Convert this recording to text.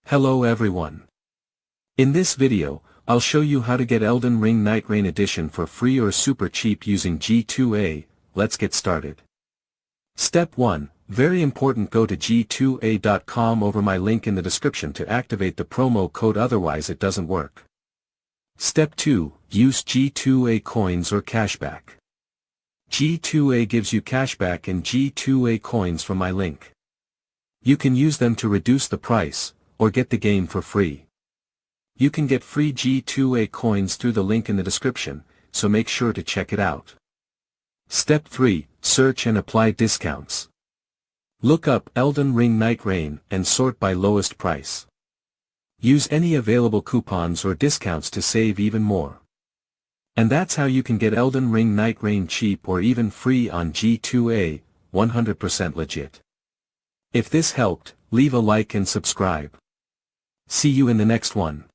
Hello everyone. In this video, I'll show you how to get Elden Ring Nightreign Edition for free or super cheap using G2A. Let's get started. Step 1. Very important, go to g2a.com over my link in the description to activate the promo code, otherwise it doesn't work. Step 2. Use G2A coins or cashback. G2A gives you cashback in G2A coins from my link. You can use them to reduce the price, or get the game for free. You can get free G2A coins through the link in the description, so make sure to check it out. Step 3. Search and apply discounts. Look up Elden Ring Nightreign and sort by lowest price. Use any available coupons or discounts to save even more. And that's how you can get Elden Ring Nightreign cheap or even free on G2A, 100% legit. If this helped, leave a like and subscribe. See you in the next one.